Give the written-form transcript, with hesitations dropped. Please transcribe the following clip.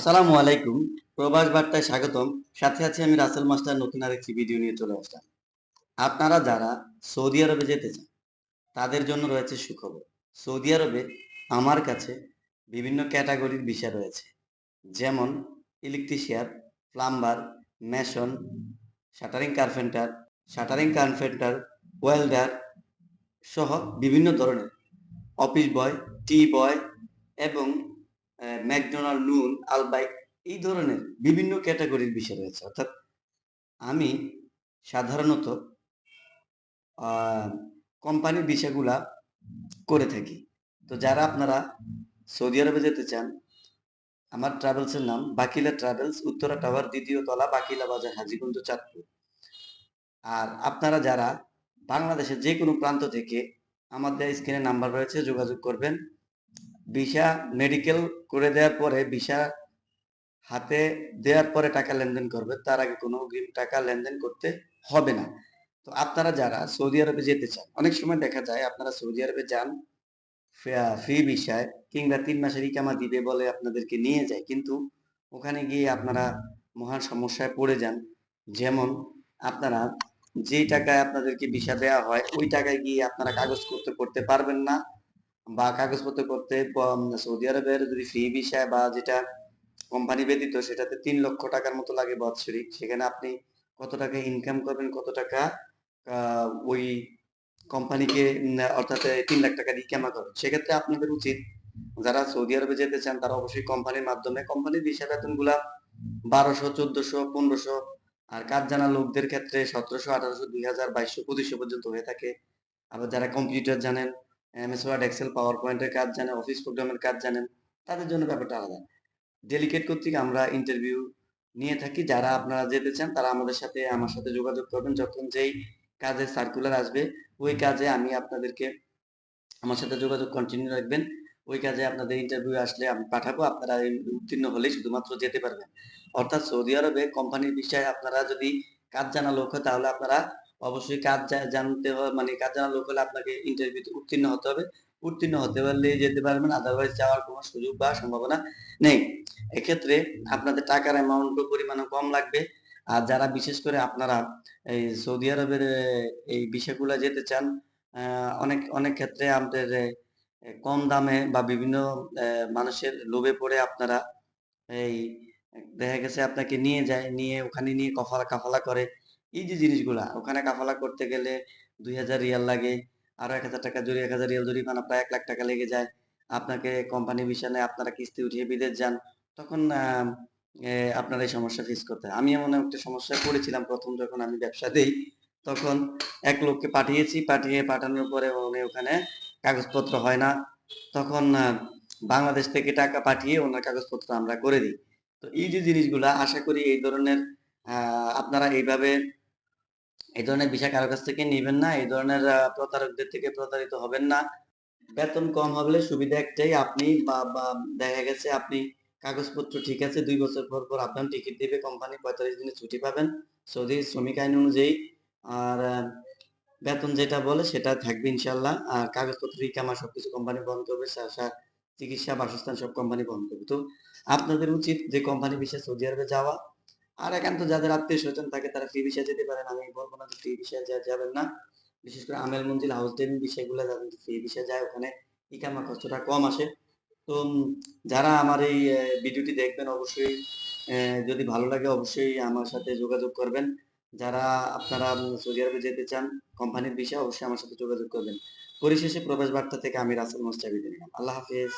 আসসালামু আলাইকুম। প্রবাস বার্তায় স্বাগতম। সাথে আছি আমি রাসেল মাস্টার, নতুন আরেকটি ভিডিও নিয়ে চলে আসলাম। আপনারা যারা সৌদি আরবে যেতে চান তাদের জন্য রয়েছে সুখবর। সৌদি আরবে আমার কাছে বিভিন্ন ক্যাটাগরির ভিসা রয়েছে। যেমন electrician, plumber, Mason, shuttering carpenter, welder সহ বিভিন্ন ধরনের অফিস বয়, টি বয় এবং ম্যাকডোনাল্ড, নুন, আলবাইক এই ধরনের বিভিন্ন ক্যাটাগরির বিষয় রয়েছে। অর্থাৎ আমি সাধারণত কোম্পানির বিষয়গুলা করে থাকি। তো যারা আপনারা সৌদি আরবে যেতে চান, আমার ট্রাভেলসের নাম বাকিলা ট্রাভেলস, উত্তরা টাওয়ার, দ্বিতীয় তলা, বাকিলা বাজার, হাজীগঞ্জ, চাঁদপুর। আর আপনারা যারা বাংলাদেশের যে কোনো প্রান্ত থেকে আমাদের স্ক্রিনে নাম্বার রয়েছে, যোগাযোগ করবেন। ভিসা মেডিকেল করে দেওয়ার পরে, ভিসা হাতে দেওয়ার পরে টাকা লেনদেন করবে, তার আগে কোনো অগ্রিম টাকা লেনদেন করতে হবে না। তো আপনারা যারা সৌদি আরবে যেতে চান, অনেক সময় দেখা যায় আপনারা সৌদি আরবে যান ফ্রি ভিসায়, কিংবা 3 মাসের ইকামা দিবে বলে আপনাদেরকে নিয়ে যায়, কিন্তু ওখানে গিয়ে আপনারা মহান সমস্যায় পড়ে যান। যেমন আপনারা যে টাকায় আপনাদেরকে ভিসা দেওয়া হয় ওই টাকায় গিয়ে আপনারা কাগজপত্র করতে পারবেন না, বা কাগজপত্র করতে সৌদি আরবের যদি ফ্রি ভিসায় বা যেটা কোম্পানি ব্যতীত সেটাতে 3 লক্ষ টাকার মতো লাগে বাৎসরিক। সেখানে আপনি কত টাকা ইনকাম করবেন, কত টাকা ওই কোম্পানিকে অর্থাৎ 3 লাখ টাকা দিয়ে ইকামা করবেন। সেক্ষেত্রে আপনাদের উচিত, যারা সৌদি আরবে যেতে চান তারা অবশ্যই কোম্পানির মাধ্যমে, কোম্পানির ভিসা বেতন গুলা 1200, 1400, 1500, আর কাজ জানা লোকদের ক্ষেত্রে 1700, 1800, 2000, 2200, 2500 পর্যন্ত হয়ে থাকে। আবার যারা কম্পিউটার জানেন, এমএস ওয়ার্ড, এক্সেল, পাওয়ার পয়েন্টের কাজ জানেন, অফিস প্রোগ্রামের কাজ জানেন, তাদের জন্য ব্যাপারটা আলাদা। ডেলিগেট কর্তৃক আমরা ইন্টারভিউ নিয়ে থাকি। যারা আপনারা যেতে চান তারা আমাদের সাথে, আমার সাথে যোগাযোগ করবেন। যখন যেই কাজের সার্কুলার আসবে ওই কাজে আমি আপনাদেরকে, আমার সাথে যোগাযোগ কন্টিনিউ রাখবেন। ওই কাজে আপনাদের ইন্টারভিউ আসলে আমি পাঠাবো, আপনারা উত্তীর্ণ হলেই শুধুমাত্র যেতে পারবেন। অর্থাৎ সৌদি আরবে কোম্পানির বিষয়ে আপনারা যদি কাজ জানা লোক হয় তাহলে আপনারা অবশ্যই কাজ জানতে হবে, মানে কাজ জানা লোক হলে আপনাকে ইন্টারভিউতে উত্তীর্ণ হতে হবে। উত্তীর্ণ হতে পারলে যেতে পারবেন, আদারওয়াইজ যাওয়ার কোনো সুযোগ বা সম্ভাবনা নেই। এক্ষেত্রে আপনাদের টাকার অ্যামাউন্ট পরিমাণও কম লাগবে। আর যারা বিশেষ করে আপনারা এই সৌদি আরবের এই বিষয়গুলো যেতে চান, অনেক অনেক ক্ষেত্রে আমাদের কম দামে বা বিভিন্ন মানুষের লোভে পড়ে আপনারা এই দেখা গেছে আপনাকে নিয়ে যায়, নিয়ে ওখানে নিয়ে কাফালা করে। এই যে জিনিসগুলা ওখানে কাফালা করতে গেলে 2000 রিয়াল লাগে, আরো 1000 টাকা 1000 রিয়াল জরিমানা, প্রায় 1 লাখ টাকা লেগে যায়। আপনাকে কোম্পানি ভিসা নেয়, আপনারা কিস্তি উঠিয়ে বিদেশ যান, তখন আপনার এই সমস্যা ফেস করতে হয়। আমি এমন একটা সমস্যায় পড়েছিলাম প্রথম যখন আমি ব্যবসা দেই, তখন এক লোককে পাঠানোর পরে উনি ওখানে কাগজপত্র হয় না, তখন বাংলাদেশ থেকে টাকা পাঠিয়ে ওনার কাগজপত্র আমরা করে দিই। তো এই যে জিনিসগুলা, আশা করি এই ধরনের আপনারা এইভাবে এই ধরনের বিষয় কারো কাছ থেকে নিবেন না, এই ধরনের প্রতারকদের থেকে প্রতারিত হবেন না। বেতন কম হলে সুবিধা একটাই, আপনি বা দেখা গেছে আপনি কাগজপত্র ঠিক আছে, 2 বছর পর পর আপনার টিকিট দিবে কোম্পানি, 45 দিনের ছুটি পাবেন সৌদি শ্রমিক আইন অনুযায়ী। আর বেতন যেটা বলে সেটা থাকবে ইনশাল্লাহ। আর কাগজপত্র, ইকামা সবকিছু কোম্পানি বহন করবে, চিকিৎসা, বাসস্থান সব কোম্পানি বহন করবে। তো আপনাদের উচিত যে কোম্পানি বিষয়ে সৌদি আরবে যাওয়া। আর একান্ত যাদের আত্মীয় স্বজন থাকে তারা ফ্রি ভিসায় যেতে পারেন, আমি বলবো না যে ফ্রি ভিসায় যাবেন না। বিশেষ করে আমেল মঞ্জিল, হাউস টেবিল বিষয়গুলো যাদের ফ্রি ভিসায় যায় ওখানে ইকামা খরচটা কম আসে। তো যারা আমার এই ভিডিওটি দেখবেন অবশ্যই, যদি ভালো লাগে অবশ্যই আমার সাথে যোগাযোগ করবেন। যারা আপনারা সৌদি আরবে যেতে চান কোম্পানির বিষয়ে, অবশ্যই আমার সাথে যোগাযোগ করবেন। পরিশেষে প্রবাস বার্তা থেকে আমি রাসেল মোস্তাক বিদায় নিলাম। আল্লাহ হাফেজ।